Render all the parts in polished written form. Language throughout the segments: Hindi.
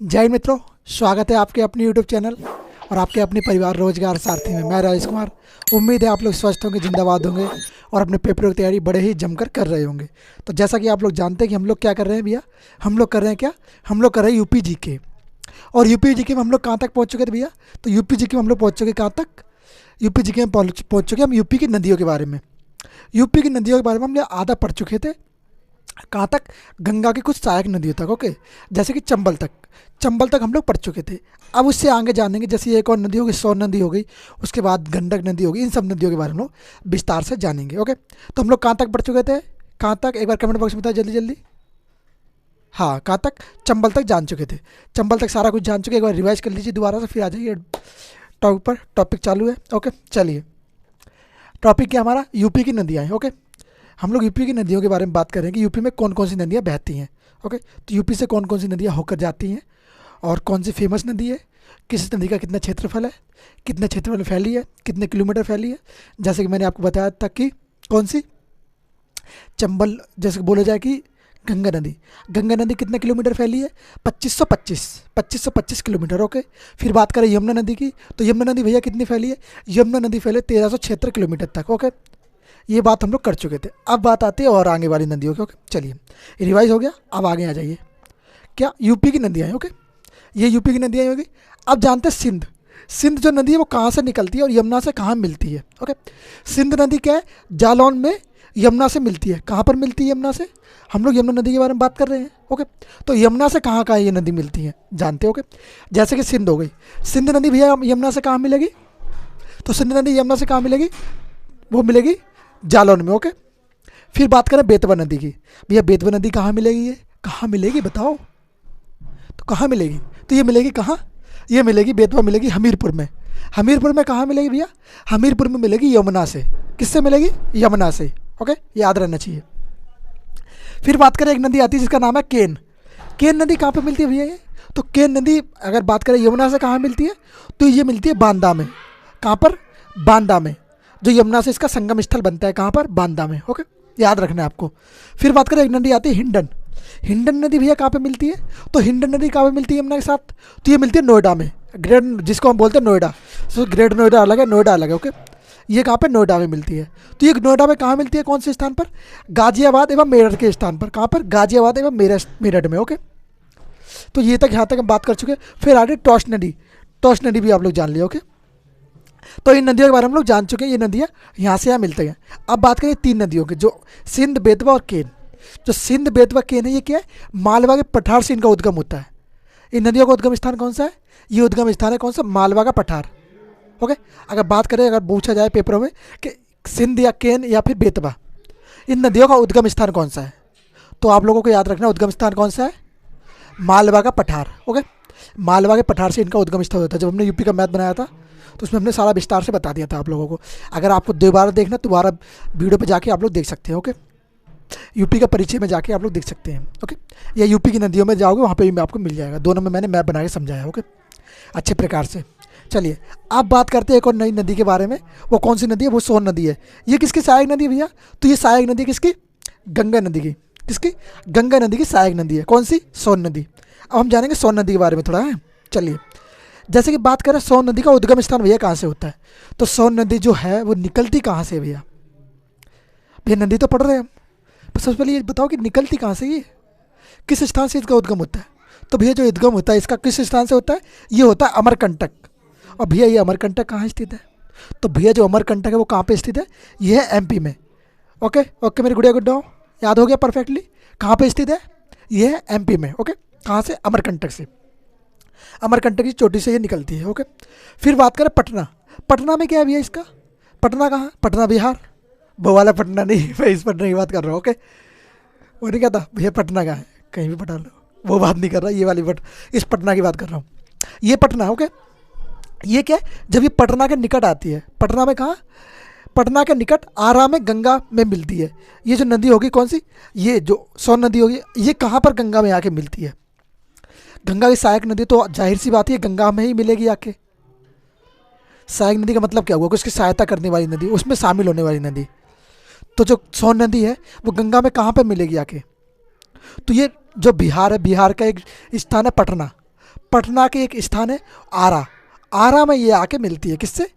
जय हिंद मित्रों, स्वागत है आपके अपने यूट्यूब चैनल और आपके अपने परिवार रोजगार सारथी में। मैं राजेश कुमार। उम्मीद है आप लोग स्वस्थ होंगे, जिंदाबाद होंगे और अपने पेपरों की तैयारी बड़े ही जमकर कर रहे होंगे। तो जैसा कि आप लोग जानते हैं कि हम लोग क्या कर रहे हैं भैया, हम लोग कर रहे हैं क्या, हम लोग कर रहे हैं यूपी जीके। और यूपी जीके में हम लोग कहाँ तक पहुँच चुके थे भैया? तो यूपी जीके में हम लोग पहुँच चुके कहाँ तक? यूपी जीके में पहुँच चुके हम यूपी की नदियों के बारे में। यूपी की नदियों के बारे में हम लोग आधा पढ़ चुके थे। कहाँ तक? गंगा की कुछ सहायक नदियों तक। ओके, जैसे कि चंबल तक हम लोग पढ़ चुके थे। अब उससे आगे जानेंगे, जैसे एक और नदी होगी, सोन नदी हो गई, उसके बाद गंडक नदी होगी। इन सब नदियों के बारे में हम लोग विस्तार से जानेंगे। ओके, तो हम लोग कहाँ तक पढ़ चुके थे? कहाँ तक? एक बार कमेंट बॉक्स में बताओ जल्दी जल्दी। हाँ, कहाँ तक? चंबल तक जान चुके थे। चंबल तक सारा कुछ जान चुके। एक बार रिवाइज कर लीजिए दोबारा से, फिर आ जाइए टॉपिक पर। टॉपिक चालू है। ओके, चलिए। टॉपिक क्या हमारा? यूपी की नदियाँ हैं। ओके, हम लोग यूपी की नदियों के बारे में बात करें कि यूपी में कौन कौन सी नदियाँ बहती हैं। ओके, तो यूपी से कौन कौन सी नदियाँ होकर जाती हैं और कौन सी फेमस नदी है, किस नदी का कितना क्षेत्रफल है, कितने क्षेत्रफल में फैली है, कितने किलोमीटर फैली है। जैसे कि मैंने आपको बताया था कि कौन सी, चंबल, जैसे बोला जाए कि गंगा नदी कितने किलोमीटर फैली है? 2525 किलोमीटर। ओके, फिर बात करें यमुना नदी की, तो यमुना नदी भैया कितनी फैली है? यमुना नदी फैले 1376 किलोमीटर तक। ओके, ये बात हम लोग कर चुके थे। अब बात आती है और आगे वाली नदियों की। ओके, चलिए, रिवाइज हो गया। अब आगे आ जाइए। क्या? यूपी की नदियाँ हैं। ओके, ये यूपी की नदियाँ होगी। अब जानते हैं सिंध। सिंध जो नदी है वो कहाँ से निकलती है और यमुना से कहाँ मिलती है? ओके, सिंध नदी क्या है? जालौन में यमुना से मिलती है। कहाँ पर मिलती है यमुना से? हम लोग यमुना नदी के बारे में बात कर रहे हैं। ओके, तो यमुना से कहाँ कहाँ ये नदी मिलती है जानते हो? ओके, जैसे कि सिंध हो गई। सिंध नदी भैया यमुना से कहाँ मिलेगी? तो सिंध नदी यमुना से कहाँ मिलेगी? वो मिलेगी जालौन में। ओके, फिर बात करें बेतवा नदी की। भैया बेतवा नदी कहाँ मिलेगी? ये कहाँ मिलेगी बताओ? तो कहाँ मिलेगी? तो ये मिलेगी कहाँ? ये मिलेगी, बेतवा मिलेगी हमीरपुर में। हमीरपुर में कहाँ मिलेगी भैया? हमीरपुर में मिलेगी यमुना से। किससे मिलेगी? यमुना से। ओके, याद रहना चाहिए। फिर बात करें, एक नदी आती है जिसका नाम है केन। केन नदी कहाँ पे मिलती है भैया ये? तो केन नदी अगर बात करें यमुना से कहाँ मिलती है, तो ये मिलती है बांदा में। कहाँ पर? बांदा में। जो यमुना से इसका संगम स्थल बनता है, कहाँ पर? बांदा में। ओके, याद रखना है आपको। फिर बात करें, एक नदी आती है हिंडन। हिंडन नदी भैया कहाँ पे मिलती है? तो हिंडन नदी कहाँ पे मिलती है यमुना के साथ? तो ये मिलती है नोएडा में। ग्रेट, जिसको हम बोलते हैं नोएडा। सो ग्रेट नोएडा अलग है, नोएडा अलग है। ओके, ये कहाँ पे? नोएडा में मिलती है। तो ये नोएडा में कहाँ मिलती है? कौन से स्थान पर? गाजियाबाद एवं मेरठ के स्थान पर। कहाँ पर? गाजियाबाद एवं मेरठ में। ओके, तो ये तक, यहाँ तक हम बात कर चुके हैं। फिर आ रही टॉस नदी। टॉस नदी भी आप लोग जान लिया। ओके, तो इन नदियों के बारे में हम लोग जान चुके हैं। ये नदियाँ यहाँ से यहाँ मिलती हैं। अब बात करें तीन नदियों की, जो सिंध, बेतवा और केन। जो सिंध, बेतवा, केन है, ये क्या है? मालवा के पठार से इनका उद्गम होता है। इन नदियों का उद्गम स्थान कौन सा है? ये उद्गम स्थान है कौन सा? मालवा का पठार। ओके, अगर बात करें, अगर पूछा जाए पेपरों में कि सिंध या केन या फिर बेतवा, इन नदियों का उद्गम स्थान कौन सा है, तो आप लोगों को याद रखना उद्गम स्थान कौन सा है? मालवा का पठार। ओके, मालवा के पठार से इनका उद्गम स्थल होता है। जब हमने यूपी का मैथ बनाया था तो उसमें हमने सारा विस्तार से बता दिया था आप लोगों को। अगर आपको दोबारा देखना, दोबारा वीडियो पे जाके आप लोग देख सकते हैं। ओके, यूपी का परिचय में जाके आप लोग देख सकते हैं। ओके, या यूपी की नदियों में जाओगे, वहाँ पे भी आपको मिल जाएगा। दोनों में मैंने मैप बना के समझाया। ओके, अच्छे प्रकार से। चलिए, अब बात करते हैं एक और नई नदी के बारे में। वो कौन सी नदी है? वो सोन नदी है। ये किसकी सहायक नदी है भैया? तो ये सहायक नदी किसकी? गंगा नदी की। किसकी? गंगा नदी की सहायक नदी है। कौन सी? सोन नदी। अब हम जानेंगे सोन नदी के बारे में थोड़ा है। चलिए, जैसे कि बात करें सोन नदी का उद्गम स्थान भैया कहाँ से होता है, तो सोन नदी जो है वो निकलती कहाँ से भैया? भैया नदी तो पढ़ रहे हैं हम, पर सबसे पहले ये बताओ कि निकलती कहाँ से, ये किस स्थान से इसका उद्गम होता है? तो भैया जो उद्गम होता है इसका किस स्थान से होता है? ये होता है अमरकंटक। और भैया ये अमरकंटक कहाँ स्थित है? तो भैया जो अमरकंटक है वो कहाँ पे स्थित है? ये है एमपी में। ओके ओके, मेरी गुड़िया गुड्डा, याद हो गया परफेक्टली? कहाँ पे स्थित है? ये है एमपी में। ओके, कहाँ से? अमरकंटक से। अमरकंटक की चोटी से ये निकलती है। ओके, फिर बात करें पटना। पटना में क्या है भैया इसका? पटना कहाँ? पटना बिहार। वो वाला पटना नहीं, मैं इस पटना की बात कर रहा हूँ। ओके, वो नहीं कहता भैया पटना कहाँ है, कहीं भी पटा लो, वो बात नहीं कर रहा। ये वाली इस पटना की बात कर रहा हूँ। ये पटना। ओके, ये क्या है? जब ये पटना के निकट आती है। पटना में कहाँ? पटना के निकट आरा में गंगा में मिलती है। ये जो नदी होगी कौन सी? ये जो सोन नदी होगी, ये कहाँ पर गंगा में आके मिलती है? गंगा की सहायक नदी, तो जाहिर सी बात है गंगा में ही मिलेगी आके। सहायक नदी का मतलब क्या हुआ? उसकी सहायता करने वाली नदी, उसमें शामिल होने वाली नदी। तो जो सोन नदी है वो गंगा में कहाँ पे मिलेगी आके? तो ये जो बिहार है, बिहार का एक स्थान है पटना। पटना के एक स्थान है आरा, आरा में ये आके मिलती है किससे,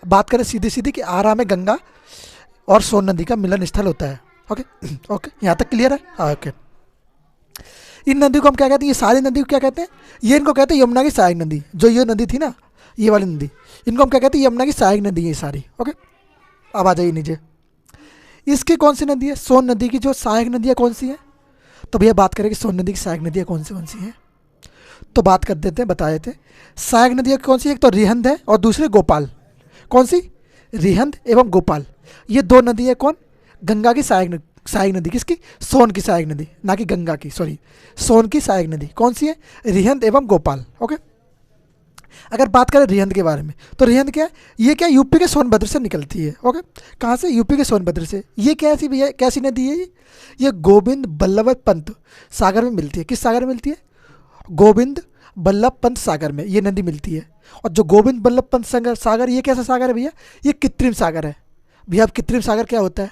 बात करें सीधी सीधी कि आरा में गंगा और सोन नदी का मिलन स्थल होता है। ओके ओके, यहाँ तक क्लियर है? हाँ ओके। इन नदी को हम क्या कहते हैं, ये सारी नदी को क्या कहते हैं, ये इनको कहते हैं यमुना की सहायक नदी। जो ये नदी थी ना, ये वाली नदी, इनको हम क्या कहते हैं, यमुना की सहायक नदी है ये सारी। ओके, अब आ जाइए नीचे। इसकी कौन सी नदी है, सोन नदी की जो सहायक नदियाँ कौन सी हैं, तो भैया बात करें कि सोन नदी की सहायक नदियाँ कौन सी हैं, तो बात कर देते हैं, बता देते हैं। सहायक नदियाँ कौन सी, एक तो रिहंद है और दूसरी गोपाल। कौन सी, रिहंद एवं गोपाल, ये दो नदी है कौन, गंगा की सहायक नदी, किसकी, सोन की सहायक नदी, ना कि गंगा की, सॉरी, सोन की सहायक नदी कौन सी है, रिहंद एवं गोपाल। ओके, अगर बात करें रिहंद के बारे में, तो रिहंद क्या है, ये क्या यूपी के सोनभद्र से निकलती है। ओके, कहाँ से, यूपी के सोनभद्र से। ये कैसी भैया, कैसी नदी है ये गोविंद बल्लभ पंत सागर में मिलती है। किस सागर में मिलती है, गोविंद बल्लभ पंत सागर में ये नदी मिलती है। और जो गोविंद बल्लभ पंत सागर, ये कैसा सागर है भैया, ये कृत्रिम सागर है। भैया अब कृत्रिम सागर क्या होता है,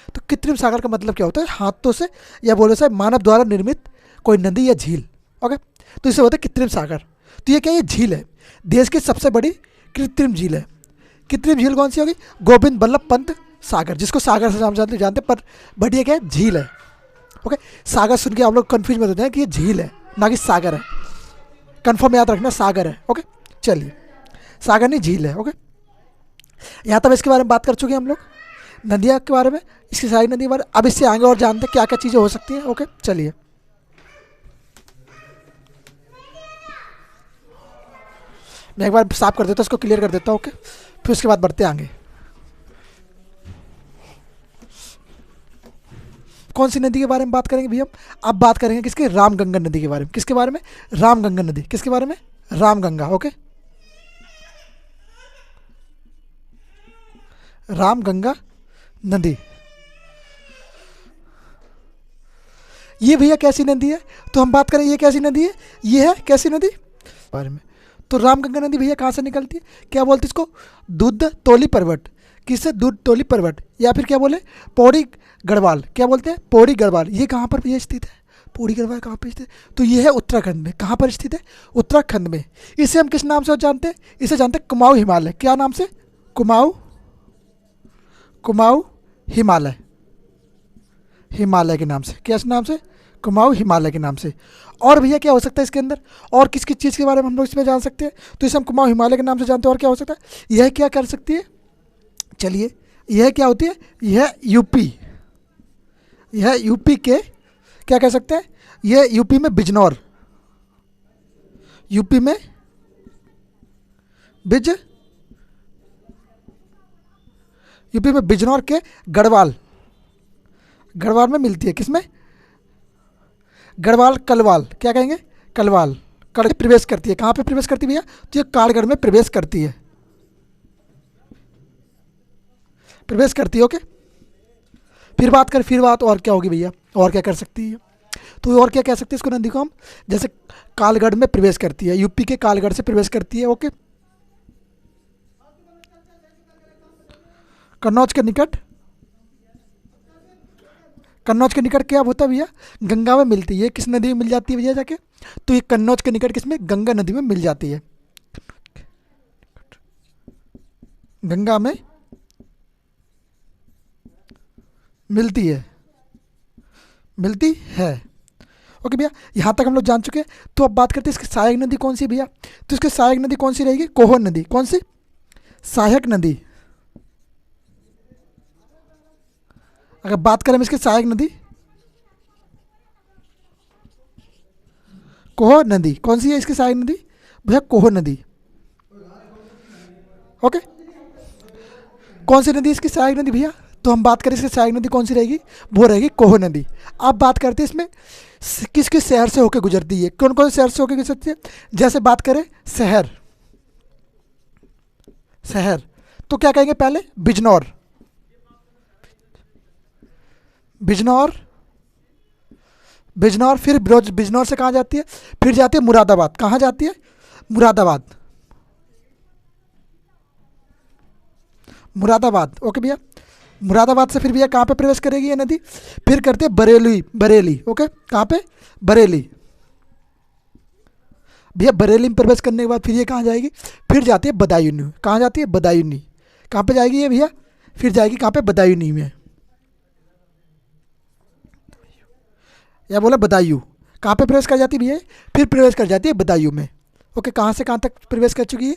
तो कृत्रिम सागर का मतलब क्या होता है, हाथों से या बोले से मानव द्वारा निर्मित कोई नदी या झील। ओके, तो इसे होता है कृत्रिम सागर। तो ये क्या, ये झील है, देश की सबसे बड़ी कृत्रिम झील है। कृत्रिम झील कौन सी होगी, गोविंद बल्लभ पंत सागर, जिसको सागर से जानते पर बट ये क्या है, झील है। ओके, सागर सुन के आप लोग कन्फ्यूज मत होते हैं कि ये झील है ना कि सागर है, कंफर्म याद रखना, सागर है। ओके, चलिए, सागर नहीं झील है। ओके, यहाँ तक इसके बारे में बात कर चुके हैं हम लोग, नदियाँ के बारे में, इसकी सारी नदी के बारे में। अब इससे आगे और जानते हैं क्या क्या चीज़ें हो सकती हैं। ओके, चलिए, मैं एक बार साफ कर देता हूँ, इसको क्लियर कर देता हूँ। ओके, फिर उसके बाद बढ़ते हैं आगे। कौन सी नदी के बारे में बात करेंगे भैया, अब बात करेंगे किसके, रामगंगा नदी के बारे में। किसके बारे में, रामगंगा नदी, किसके बारे में, रामगंगा। ओके, रामगंगा नदी, ये भैया कैसी नदी है, तो हम बात करें ये कैसी नदी है, ये है कैसी नदी बारे में। तो रामगंगा नदी भैया कहाँ से निकलती है, क्या बोलते हैं इसको, दूध तोली पर्वत, किससे, दूध तोली पर्वत, या फिर क्या बोले, पौड़ी गढ़वाल, क्या बोलते हैं, पौड़ी गढ़वाल। ये कहाँ पर भैया स्थित है, पौड़ी गढ़वाल कहाँ पर स्थित है, तो ये है उत्तराखंड में। कहाँ पर स्थित है, उत्तराखंड में। इसे हम किस नाम से जानते हैं, इसे जानते हैं कुमाऊं हिमालय। क्या नाम से, कुमाऊं हिमालय, हिमालय के नाम से, क्या नाम से, कुमाऊं हिमालय के नाम से। और भैया क्या हो सकता है इसके अंदर, और किस किस चीज़ के बारे में हम लोग इसमें जान सकते हैं, तो इसे हम कुमाऊं हिमालय के नाम से जानते हैं। और क्या हो सकता है, यह क्या कर सकती है, चलिए, यह क्या होती है, यह यूपी के क्या कह सकते हैं, यह यूपी में बिजनौर, यूपी में बिजनौर के गढ़वाल में मिलती है। किसमें, गढ़वाल कलवाल, क्या कहेंगे, कलवाल प्रवेश करती है। कहाँ पे प्रवेश करती है भैया, तो ये काठगढ़ में प्रवेश करती है, ओके। फिर बात और क्या होगी भैया, और क्या कर सकती है, तो और क्या कह सकते हैं इसको, नदी को हम, जैसे कालगढ़ में प्रवेश करती है, यूपी के कालगढ़ से प्रवेश करती है। ओके, कन्नौज के निकट क्या होता है भैया, गंगा में मिलती है। किस नदी में मिल जाती है भैया जाके, तो ये कन्नौज के निकट किसमें, गंगा नदी में मिल जाती है, गंगा में मिलती है। ओके भैया, यहाँ तक हम लोग जान चुके हैं। तो अब बात करते हैं इसकी सहायक नदी कौन सी है भैया, तो इसकी सहायक नदी कौन सी रहेगी, कोहन नदी। कौन सी, सहायक नदी। अगर बात करें इसकी सहायक नदी, कोह नदी, कौन सी है इसकी सहायक नदी भैया, कोह नदी। ओके, कौन सी नदी इसकी सहायक नदी भैया, तो हम बात करें इसकी सहायक नदी कौन सी रहेगी, वो रहेगी कोह नदी। अब बात करते हैं इसमें किस किस शहर से होकर गुजरती है, कौन कौन से शहर से होकर गुजरती है। जैसे बात करें शहर, तो क्या कहेंगे, पहले बिजनौर, फिर बिजनौर से कहाँ जाती है, फिर जाती है मुरादाबाद। कहाँ जाती है, मुरादाबाद। ओके भैया, मुरादाबाद से फिर भैया कहाँ पे प्रवेश करेगी ये नदी, फिर करते हैं बरेली। ओके, कहाँ पे, बरेली। भैया बरेली में प्रवेश करने के बाद फिर ये कहाँ जाएगी, फिर जाती है बदायूं। कहाँ जाती है, बदायूं। कहाँ पे जाएगी ये भैया, फिर जाएगी कहाँ पे, बदायूं में। या बोला बदायूं, कहाँ पे प्रवेश कर जाती है भैया, फिर प्रवेश कर जाती है बदायूं में। ओके, कहाँ से कहाँ तक प्रवेश कर चुकी है,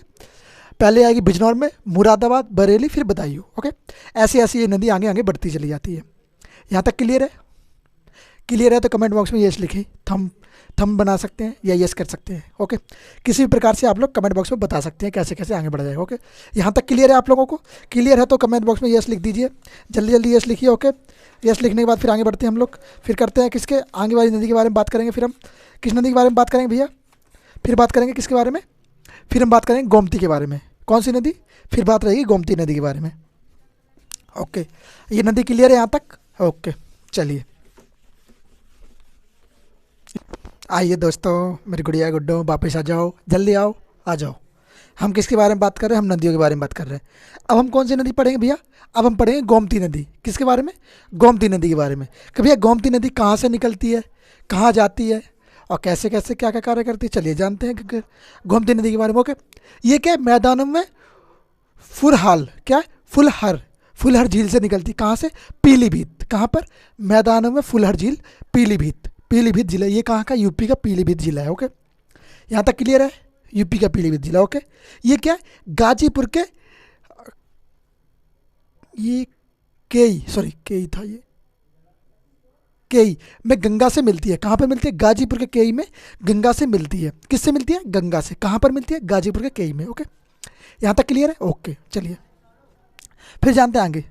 पहले आएगी बिजनौर में, मुरादाबाद, बरेली, फिर बदायूं। ओके, ऐसे ऐसे ये नदी आगे आगे बढ़ती चली जाती है। यहाँ तक क्लियर है? क्लियर है तो कमेंट बॉक्स में यस लिखें, थम बना सकते हैं या यस कर सकते हैं। ओके, किसी भी प्रकार से आप लोग कमेंट बॉक्स में बता सकते हैं कैसे कैसे आगे बढ़ जाएगा। ओके, यहाँ तक क्लियर है आप लोगों को? क्लियर है तो कमेंट बॉक्स में यस लिख दीजिए, जल्दी जल्दी यस लिखिए। ओके, यस लिखने के बाद फिर आगे बढ़ते हैं हम लोग, फिर करते हैं किसके, आगे वाली नदी के बारे में बात करेंगे। फिर हम किस नदी के बारे में बात करेंगे भैया, फिर बात करेंगे किसके बारे में, फिर हम बात करेंगे गोमती के बारे में। कौन सी नदी, फिर बात रहेगी गोमती नदी के बारे में। ओके, ये नदी क्लियर है यहाँ तक? ओके, चलिए आइए दोस्तों, मेरी गुड़िया गुड्डो वापस आ जाओ, जल्दी आओ, आ जाओ। हम किसके बारे में बात कर रहे हैं, हम नदियों के बारे में बात कर रहे हैं। अब हम कौन सी नदी पढ़ेंगे भैया, अब हम पढ़ेंगे गोमती नदी। किसके बारे में, गोमती नदी के बारे में कि भैया गोमती नदी कहाँ से निकलती है, कहाँ जाती है और कैसे कैसे क्या क्या कार्य करती है। चलिए जानते हैं गोमती नदी के बारे में। ओके, ये क्या है, मैदानों में फुरहाल, क्या है, फुलहर झील से निकलती। कहाँ से, पीलीभीत। कहाँ पर, मैदानों में फुलहर झील, पीलीभीत जिला। ये कहाँ का, यूपी का पीलीभीत जिला है। ओके, यहाँ तक क्लियर है, यूपी का पीलीभीत जिला। ओके, ये क्या है, गाजीपुर के, ये केई था, ये केई में गंगा से मिलती है। कहाँ पर मिलती है, गाजीपुर के केई में गंगा से मिलती है। किससे मिलती है, गंगा से। कहाँ पर मिलती है, गाजीपुर के केई में। ओके, यहाँ तक क्लियर है? ओके, चलिए फिर जानते हैं आगे।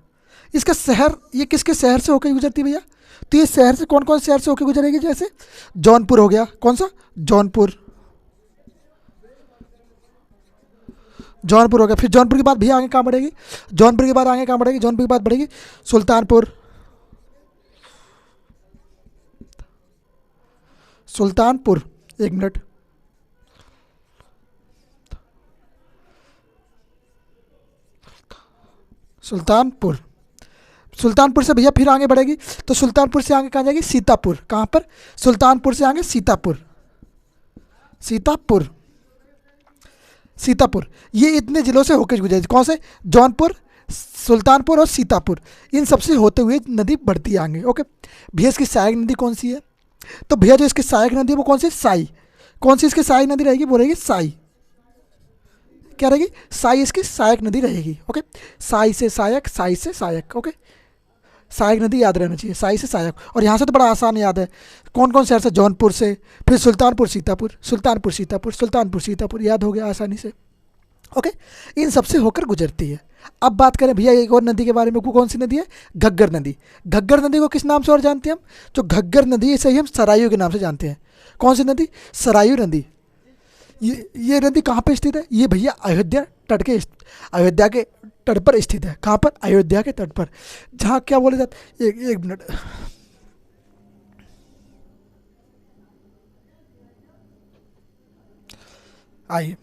इसका शहर, ये किसके शहर से होकर गुजरती है भैया, तो ये शहर से कौन कौन शहर से होकर गुजरेगी, जैसे जौनपुर हो गया, कौन सा, जौनपुर हो गया। फिर जौनपुर के बाद भैया आगे कहाँ बढ़ेगी, जौनपुर के बाद आगे कहाँ बढ़ेगी, जौनपुर के बाद बढ़ेगी सुल्तानपुर, एक मिनट, सुल्तानपुर से भैया फिर आगे बढ़ेगी तो सुल्तानपुर से आगे कहाँ जाएगी, सीतापुर। कहाँ पर, सुल्तानपुर से आगे सीतापुर। ये इतने जिलों से होकर गुजरेगी। कौन से, जौनपुर, सुल्तानपुर और सीतापुर, इन सबसे होते हुए नदी बढ़ती है आगे। ओके, भैया इसकी सहायक नदी कौन सी है, तो भैया जो इसकी सहायक नदी है वो कौन सी, साई। कौन सी इसकी सहायक नदी रहेगी, वो रहेगी साई। क्या रहेगी, साई इसकी सहायक नदी रहेगी। ओके, साई से सहायक। ओके, सहायक नदी याद रहना चाहिए, साई से सहायक। और यहाँ से तो बड़ा आसान याद है, कौन कौन शहर से, जौनपुर से, फिर सुल्तानपुर सीतापुर, याद हो गया आसानी से। ओके, इन सबसे होकर गुजरती है। अब बात करें भैया एक और नदी के बारे में, वो कौन सी नदी है, घग्गर नदी। घग्गर नदी को किस नाम से और जानते हैं हम, जो घग्गर नदी इसे ही हम सरायू के नाम से जानते हैं। कौन सी नदी, सरायू नदी। ये नदी कहाँ पे स्थित है, ये भैया अयोध्या के तट पर स्थित है। कहाँ पर, अयोध्या के तट पर, जहाँ क्या बोले जाते, एक मिनट, आइए,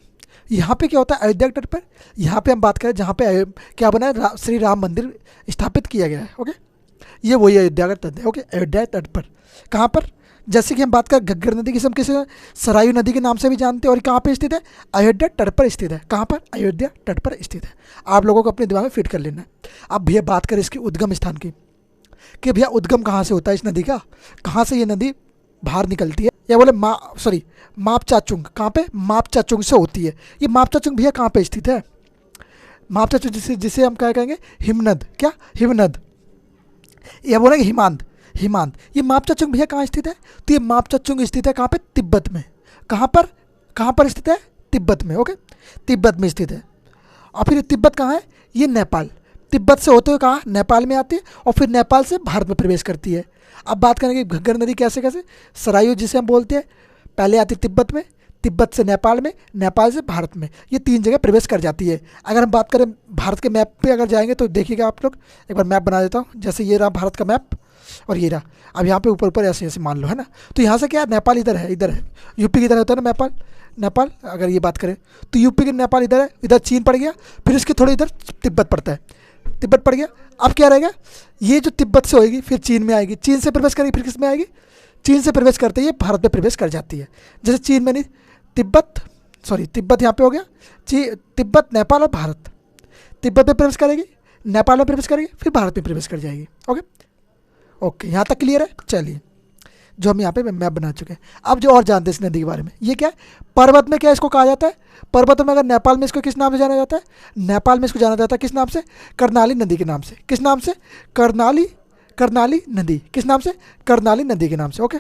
यहाँ पे क्या होता है, अयोध्या के तट पर, यहाँ पे हम बात करें जहाँ पे क्या बना है, श्री राम मंदिर स्थापित किया गया है। ओके, ये वही अयोध्या का तट है। ओके, अयोध्या तट पर, कहाँ पर, जैसे कि हम बात करें घग्गर नदी की, हम किसी सरायू नदी के नाम से भी जानते हैं। और कहाँ पे स्थित है, अयोध्या तट पर स्थित है। कहाँ पर, अयोध्या तट पर स्थित है। आप लोगों को अपने दिमाग में फिट कर लेना है। अब भैया बात करें इसकी उद्गम स्थान की, कि भैया उद्गम कहाँ से होता है इस नदी का, कहाँ से ये नदी बाहर निकलती है, या बोले मापचाचुंग। कहाँ पे, मापचाचुंग से होती है। ये मापचाचुंग भैया कहाँ पे स्थित है, मापचाचुंग जिसे हम क्या कहेंगे, हिमनद। क्या, हिमनद, या बोलेंगे हिमांत। ये मापचाचुंग भैया कहाँ स्थित है, तो ये मापचाचुंग स्थित है कहाँ पे, तिब्बत में। कहाँ पर स्थित है, तिब्बत में। ओके, तिब्बत में स्थित है। और फिर तिब्बत कहाँ है, ये नेपाल। तिब्बत से होते हुए कहाँ, नेपाल में आती है और फिर नेपाल से भारत में प्रवेश करती है। अब बात करेंगे घग्गर नदी कैसे कैसे, सरायू जिसे हम बोलते हैं, पहले आती तिब्बत में, तिब्बत से नेपाल में, नेपाल से भारत में, ये 3 जगह प्रवेश कर जाती है। अगर हम बात करें भारत के मैप पे अगर जाएंगे तो देखिएगा आप लोग, एक बार मैप बना देता हूँ। जैसे ये रहा भारत का मैप और ये रहा, अब यहाँ पे ऊपर ऐसे ऐसे मान लो, है ना। तो यहाँ से क्या है, नेपाल इधर है, यूपी की तरह होता है ना नेपाल। अगर ये बात करें तो यूपी के नेपाल इधर है, इधर चीन पड़ गया, फिर इसके थोड़ी इधर तिब्बत पड़ता है, तिब्बत पड़ गया। अब क्या रहेगा, ये जो तिब्बत से होएगी फिर चीन में आएगी, चीन से प्रवेश करेगी, फिर किस में आएगी, चीन से प्रवेश करते ही भारत में प्रवेश कर जाती है। जैसे चीन में नहीं, तिब्बत, सॉरी तिब्बत यहाँ पे हो गया तिब्बत, नेपाल और भारत। तिब्बत में प्रवेश करेगी, नेपाल में प्रवेश करेगी, फिर भारत में प्रवेश कर जाएगी। ओके ओके, यहाँ तक क्लियर है। चलिए, जो हम यहाँ पे मैप बना चुके हैं, अब जो और जानते हैं इस नदी के बारे में, ये क्या है, पर्वत में क्या इसको कहा जाता है, पर्वत में अगर नेपाल में इसको किस नाम से जाना जाता है, नेपाल में इसको जाना जाता है किस नाम से, कर्णाली नदी के नाम से। किस नाम से, कर्णाली नदी। किस नाम से, कर्णाली नदी के नाम से। ओके,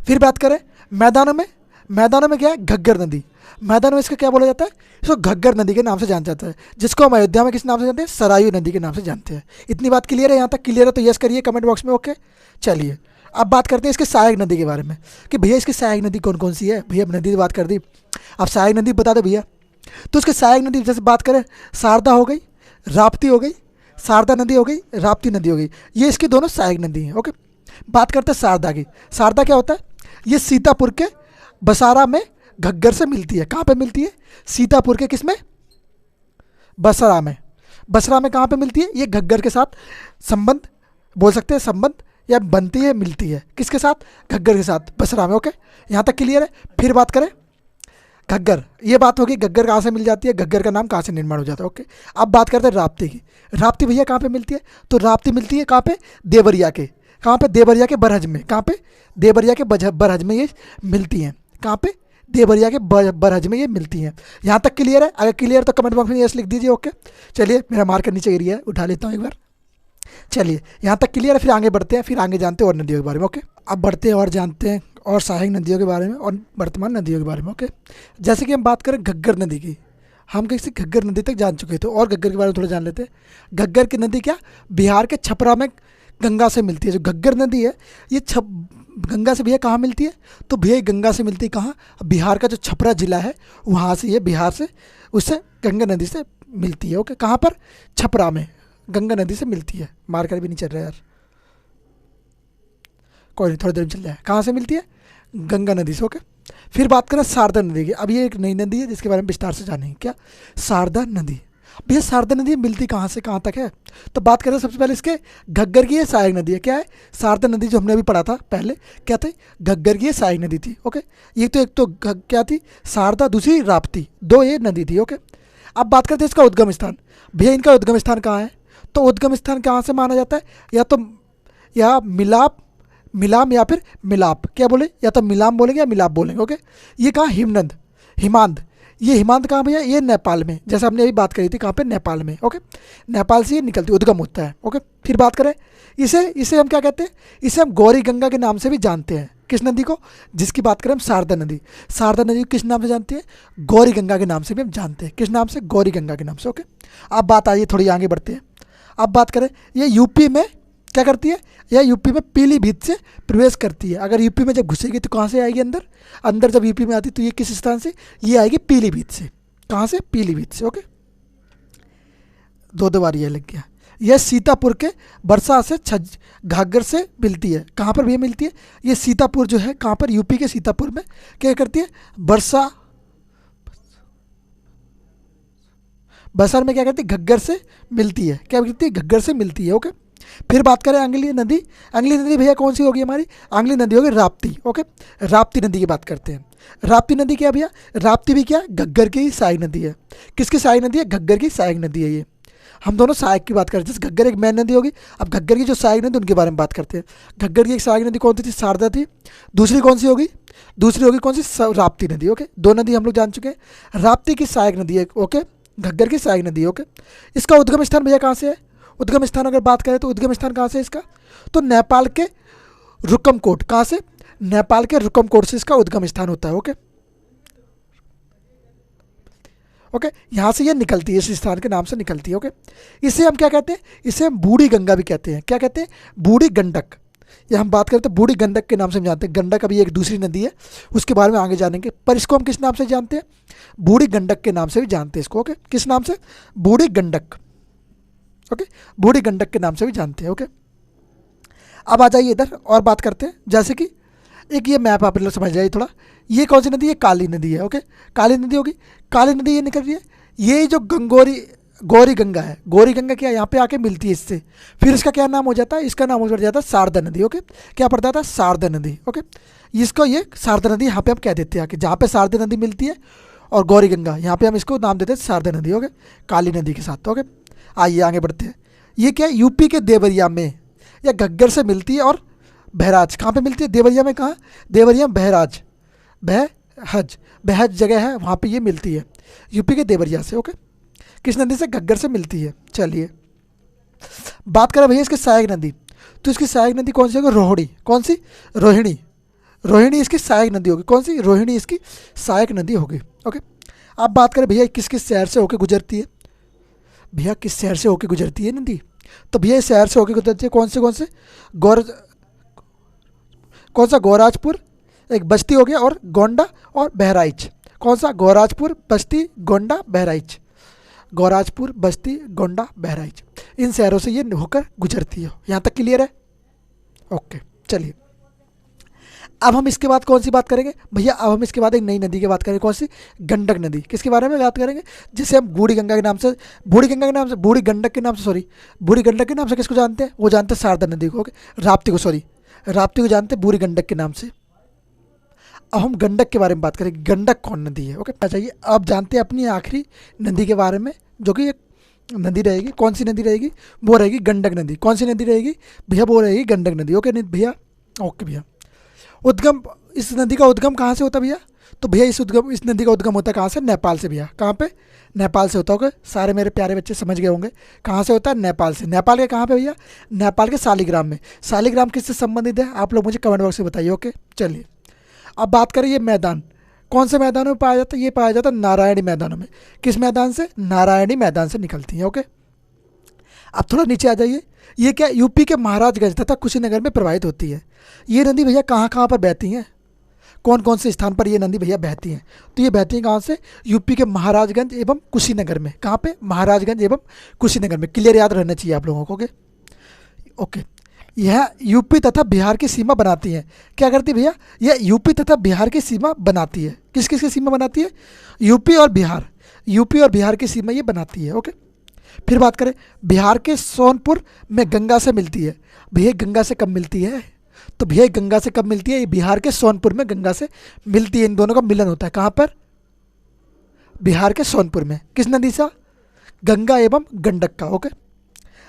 फिर बात करें मैदानों में, मैदानों में क्या है, घग्गर नदी। मैदानों में इसको क्या बोला जाता है, इसको घग्गर नदी के नाम से जाना जाता है, जिसको हम अयोध्या में किस नाम से जानते हैं, सरायू नदी के नाम से जानते हैं। इतनी बात क्लियर है, यहाँ तक क्लियर है तो यस करिए कमेंट बॉक्स में। ओके, चलिए अब बात करते हैं इसके सहायक नदी के बारे में कि भैया इसकी सहायक नदी कौन कौन सी है। भैया नदी की बात कर दी, अब सहायक नदी बता दो भैया। तो उसके सहायक नदी जैसे बात करें, शारदा हो गई, राप्ती हो गई, शारदा नदी हो गई, राप्ती नदी हो गई, ये इसकी दोनों सहायक नदी हैं। ओके, बात करते हैं शारदा की। शारदा क्या होता है, ये सीतापुर के बसारा में घग्गर से मिलती है। कहाँ पे मिलती है, सीतापुर के किस में, बसरा में। बसरा में कहाँ पे मिलती है, ये घग्गर के साथ संबंध बोल सकते हैं, संबंध या बनती है, मिलती है किसके साथ, घग्गर के साथ, बसरा में। ओके, यहाँ तक क्लियर है। फिर बात करें घग्गर, ये बात होगी घग्गर कहाँ से मिल जाती है, घग्गर का नाम कहाँ से निर्माण हो जाता है। ओके, अब बात करते हैं राप्ती की। राप्ती भैया कहाँ पे मिलती है, तो राप्ती मिलती है कहाँ पे, देवरिया के, कहाँ पे, देवरिया के बरहज में। कहाँ पे, देवरिया के बरहज में ये मिलती हैं। कहाँ पे, देवरिया के बरहज में ये मिलती हैं। यहाँ तक क्लियर है, अगर क्लियर तो कमेंट बॉक्स में यस लिख दीजिए। ओके, चलिए मेरा मार्कर नीचे गिरी है, उठा लेता हूँ एक बार। चलिए यहाँ तक क्लियर है, फिर आगे बढ़ते हैं, फिर आगे जानते हैं और नदियों के बारे में। ओके, अब बढ़ते हैं और जानते हैं और सहायक नदियों के बारे में और वर्तमान नदियों के बारे में। ओके, जैसे कि हम बात करें घग्गर नदी की, हम किसी घग्गर नदी तक जान चुके थे और घग्गर के बारे में थोड़ा जान लेते हैं। घग्गर की नदी क्या, बिहार के छपरा में गंगा से मिलती है। जो घग्गर नदी है ये गंगा से भैया कहाँ मिलती है, तो भैया गंगा से मिलती है कहाँ, बिहार का जो छपरा जिला है वहाँ से, ये बिहार से उससे गंगा नदी से मिलती है। ओके, कहाँ पर, छपरा में गंगा नदी से मिलती है। मार्कर भी नहीं चल रहा है यार, कोई नहीं, थोड़ी देर में चल जाए। कहाँ से मिलती है, गंगा नदी से। ओके, फिर बात करें शारदा नदी की। अब ये एक नई नदी है जिसके बारे में विस्तार से जानेंगे। क्या, शारदा नदी। भैया शारदा नदी मिलती कहाँ से कहाँ तक है, तो बात करें सबसे पहले इसके घग्गर की ये सहायक नदी है। क्या है, शारदा नदी जो हमने अभी पढ़ा था पहले, क्या थे, घग्गर की ये सहायक नदी थी। ओके, ये तो एक तो क्या थी, शारदा, दूसरी राप्ती, दो ये नदी थी। ओके, अब बात करते हैं इसका उद्गम स्थान। भैया इनका उद्गम स्थान कहाँ है, तो उद्गम स्थान कहाँ से माना जाता है, या तो या मिलाम या फिर मिलाप, क्या बोले, या तो मिलाम बोलेंगे या मिलाप बोलेंगे। ओके, ये कहाँ, हिमनद, हिमांद, ये हिमांत कहाँ भैया, ये नेपाल में, जैसे हमने अभी बात करी थी, कहाँ पे, नेपाल में। ओके, नेपाल से ये निकलती, उद्गम होता है। ओके, फिर बात करें इसे हम क्या कहते हैं, इसे हम गौरी गंगा के नाम से भी जानते हैं। किस नदी को, जिसकी बात करें हम शारदा नदी, शारदा नदी को किस नाम से जानते हैं, गौरी गंगा के नाम से भी हम जानते हैं। किस नाम से, गौरी गंगा के नाम से। ओके, अब बात आइए थोड़ी आगे बढ़ते हैं। अब बात करें, ये यूपी में क्या करती है, यह यूपी में पीलीभीत से प्रवेश करती है। अगर यूपी में जब घुसेगी तो कहाँ से आएगी, अंदर जब यूपी में आती तो ये किस स्थान से, ये आएगी पीलीभीत से। कहाँ से, पीलीभीत से। ओके, दो बार ये लग गया। यह सीतापुर के बरसा से घाघर से मिलती है। कहाँ पर भी मिलती है, ये सीतापुर जो है कहाँ पर, यूपी के सीतापुर में क्या करती है, बसर में क्या करती है, घग्गर से मिलती है। क्या करती है, घग्गर से मिलती है। ओके, फिर बात करें अगली नदी, अगली नदी भैया कौन सी होगी हमारी, अगली नदी होगी राप्ती। ओके, राप्ती नदी की बात करते हैं। राप्ती नदी क्या भैया, राप्ती भी क्या, घग्गर की सहायक नदी है। किसकी सहायक नदी है, घग्गर की सहायक नदी है। ये हम दोनों सहायक की बात करें, जैसे घग्गर एक मेन नदी होगी, अब घग्गर की जो सहायक नदी उनके बारे में बात करते हैं। घग्गर की एक सहायक नदी कौन सी थी, शारदा थी। दूसरी कौन सी होगी, दूसरी होगी कौन सी, राप्ती नदी। ओके, दो नदी हम लोग जान चुके हैं। राप्ती की सहायक नदी है, ओके, घग्गर की सहायक नदी। ओके, इसका उद्गम स्थान भैया कहाँ से है, उद्गम स्थान अगर बात करें तो उद्गम स्थान कहाँ से है इसका, तो नेपाल के रुकमकोट। कहाँ से, नेपाल के रुकमकोट से इसका उद्गम स्थान होता है। ओके ओके, यहाँ से ये निकलती है, इस स्थान के नाम से निकलती है। ओके, इसे हम क्या कहते हैं, इसे हम बूढ़ी गंगा भी कहते हैं। क्या कहते हैं, बूढ़ी गंडक। या हम बात करते हैं बूढ़ी गंडक के नाम से हम जानते हैं। गंडक अभी एक दूसरी नदी है, उसके बारे में आगे जानेंगे, पर इसको हम किस नाम से जानते हैं, बूढ़ी गंडक के नाम से भी जानते हैं इसको। ओके, किस नाम से, बूढ़ी गंडक। ओके, बूढ़ी गंडक के नाम से भी जानते हैं। ओके, अब आ जाइए इधर और बात करते हैं, जैसे कि एक ये मैप आप लोग समझ जाइए थोड़ा। ये कौन सी नदी है, काली नदी है। ओके, काली नदी होगी, काली नदी ये निकल रही है, ये जो गौरी गंगा है, गौरी गंगा क्या यहाँ पे आके मिलती है इससे, फिर इसका क्या नाम हो जाता है, इसका नाम हो जाता है शारदा नदी। ओके, क्या पड़ता था, शारदा नदी। ओके, इसको ये शारदा नदी यहाँ पे हम कह देते हैं आके, जहाँ पे शारदा नदी मिलती है और गौरी गंगा, यहाँ पे हम इसको नाम देते हैं शारदा नदी। ओके, काली नदी के साथ। ओके, आइए आगे बढ़ते हैं। ये क्या है, यूपी के देवरिया में या घग्गर से मिलती है और बहराज, कहाँ पे मिलती है, देवरिया में। कहाँ, देवरिया में बहराज, बहज जगह है, वहाँ पे ये मिलती है यूपी के देवरिया से। ओके, किस नदी से, घग्गर से मिलती है। चलिए बात करें भैया इसकी सहायक नदी, तो इसकी सहायक नदी कौन सी होगी, रोहिणी। कौन सी, रोहिणी। रोहिणी इसकी सहायक नदी होगी। कौन सी, रोहिणी इसकी सहायक नदी होगी। ओके, अब बात करें भैया किस किस शहर से होकर गुजरती है, भैया किस शहर से होकर गुजरती है नदी, तो भैया इस शहर से होकर गुजरती है कौन से कौन सा, गौराजपुर, एक बस्ती हो गया, और गोंडा और बहराइच। कौन सा, गौराजपुर, बस्ती, गोंडा, बहराइच। गौराजपुर, बस्ती, गोंडा, बहराइच, इन शहरों से ये होकर गुजरती है। यहाँ तक क्लियर है। ओके, चलिए अब हम इसके बाद कौन सी बात करेंगे भैया, अब हम इसके बाद एक नई नदी की बात करेंगे। कौन सी, गंडक नदी। किसके बारे में बात करेंगे, जिसे हम बूढ़ी गंगा के नाम से, बूढ़ी गंगा के नाम से, बूढ़ी गंडक के नाम से, सॉरी, बूढ़ी गंडक के नाम से किसको जानते हैं, वो जानते हैं शारदा नदी को। ओके, राप्ती को, सॉरी, राप्ती को जानते हैं बूढ़ी गंडक के नाम से। अब हम गंडक के बारे में बात करेंगे, गंडक कौन नदी है। ओके, चाहिए अब जानते हैं अपनी आखिरी नदी के बारे में, जो कि एक नदी रहेगी। कौन सी नदी रहेगी, वो रहेगी गंडक नदी। कौन सी नदी रहेगी भैया, वो रहेगी गंडक नदी। ओके नहीं भैया, ओके भैया। उद्गम, इस नदी का उद्गम कहाँ से होता है भैया, तो भैया इस नदी का उद्गम होता है कहाँ से, नेपाल से भैया। कहाँ पे, नेपाल से होता होगा। सारे मेरे प्यारे बच्चे समझ गए होंगे कहाँ से होता है, नेपाल से। नेपाल के कहाँ पे भैया, नेपाल के शालिग्राम में। शालिग्राम किससे संबंधित है, आप लोग मुझे कमेंट बॉक्स में बताइए। ओके, चलिए अब बात करें ये मैदान कौन से मैदानों में पाया जाता है, ये पाया जाता है नारायणी मैदानों में। किस मैदान से, नारायणी मैदान से निकलती है। ओके, अब थोड़ा नीचे आ जाइए। ये क्या, यूपी के महाराजगंज तथा कुशीनगर में प्रवाहित होती है। ये नदी भैया कहाँ कहाँ पर बहती हैं, कौन कौन से स्थान पर ये नदी भैया बहती हैं, तो ये बहती हैं कहाँ से, यूपी के महाराजगंज एवं कुशीनगर में। कहाँ पे, महाराजगंज एवं कुशीनगर में। क्लियर याद रहना चाहिए आप लोगों को। ओके, ओके, यह यूपी तथा बिहार की सीमा बनाती है। क्या करती है भैया, यह यूपी तथा बिहार की सीमा बनाती है। किस किस की सीमा बनाती है, यूपी और बिहार, यूपी और बिहार की सीमा ये बनाती है। ओके, फिर बात करें बिहार के सोनपुर में गंगा से मिलती है। भैया गंगा से कब मिलती है, तो भैया गंगा से कब मिलती है, ये बिहार के सोनपुर में गंगा से मिलती है। इन दोनों का मिलन होता है कहाँ पर, बिहार के सोनपुर में। किस नदी से, गंगा एवं गंडक का। ओके,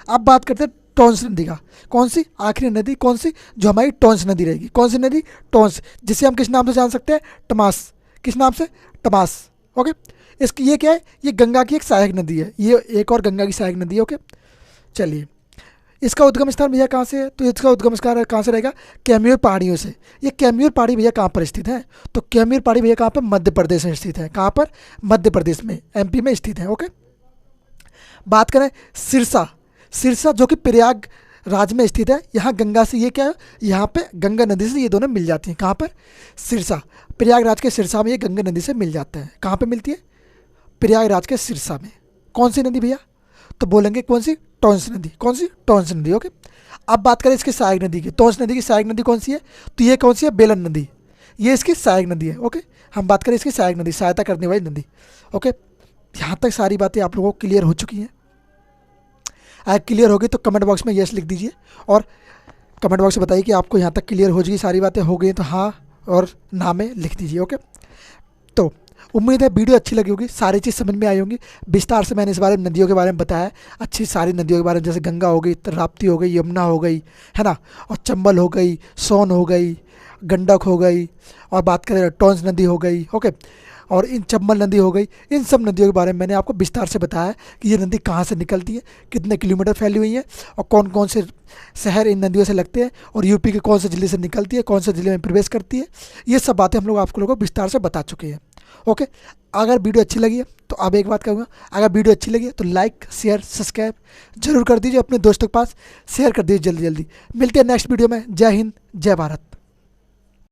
अब बात करते हैं टॉन्स नदी का। कौन सी, आखिरी नदी कौन सी, जो हमारी टॉन्स नदी रहेगी। कौन सी नदी, टॉन्स, जिसे हम किस नाम से जान सकते हैं, टमास। किस नाम से, टमास। ओके, इसकी ये क्या है, ये गंगा की एक सहायक नदी है, ये एक और गंगा की सहायक नदी है। ओके, चलिए इसका उद्गम स्थान भैया कहाँ से है, तो इसका उद्गम स्थान कहाँ से रहेगा, कैमूर पहाड़ियों से। ये कैमूर पहाड़ी भैया कहाँ पर स्थित है, तो कैमूर पहाड़ी भैया कहाँ पर, मध्य प्रदेश में स्थित है। कहाँ पर, मध्य प्रदेश में, एमपी में स्थित है। ओके, बात करें सिरसा, सिरसा जो कि प्रयाग राज में स्थित है। यहाँ गंगा से ये क्या है, यहाँ पे गंगा नदी से ये दोनों मिल जाती हैं। कहाँ पर, सिरसा, प्रयागराज के सिरसा में ये गंगा नदी से मिल जाते हैं। कहाँ पे मिलती है, प्रयागराज के सिरसा में। कौन सी नदी भैया, तो बोलेंगे कौन सी, टॉन्स नदी। कौन सी, टॉन्स नदी। ओके, अब बात करें इसकी सहायक नदी की। टॉन्स नदी की सहायक नदी कौन सी है, तो ये कौन सी है, बेलन नदी। ये इसकी सहायक नदी है। ओके, हम बात करें इसकी सहायक नदी, सहायता करने वाली नदी। ओके, यहाँ तक सारी बातें आप लोगों को क्लियर हो चुकी हैं। अगर क्लियर होगी तो कमेंट बॉक्स में यस लिख दीजिए, और कमेंट बॉक्स में बताइए कि आपको यहाँ तक क्लियर हो जाएगी, सारी बातें हो गई तो हाँ और ना में लिख दीजिए। ओके, तो उम्मीद है वीडियो अच्छी लगी होगी, सारी चीज़ समझ में आई होंगी। विस्तार से मैंने इस बारे में नदियों के बारे में बताया, अच्छी सारी नदियों के बारे में, जैसे गंगा हो गई, राप्ती हो गई, यमुना हो गई, है ना, और चंबल हो गई, सोन हो गई, गंडक हो गई, और बात करें टॉन्स नदी हो गई। ओके, और इन चंबल नदी हो गई। इन सब नदियों के बारे में मैंने आपको विस्तार से बताया कि ये नदी कहाँ से निकलती है, कितने किलोमीटर फैली हुई है, और कौन कौन से शहर इन नदियों से लगते हैं, और यूपी के कौन से ज़िले से निकलती है, कौन से ज़िले में प्रवेश करती है। ये सब बातें हम लोग आप लोगों को विस्तार से बता चुके हैं। ओके, अगर वीडियो अच्छी लगी है तो अब एक बात कहूँगा, अगर वीडियो अच्छी लगी है तो लाइक शेयर सब्सक्राइब जरूर कर दीजिए, अपने दोस्तों के पास शेयर कर दीजिए जल्दी जल्दी। मिलते हैं नेक्स्ट वीडियो में। जय हिंद, जय भारत।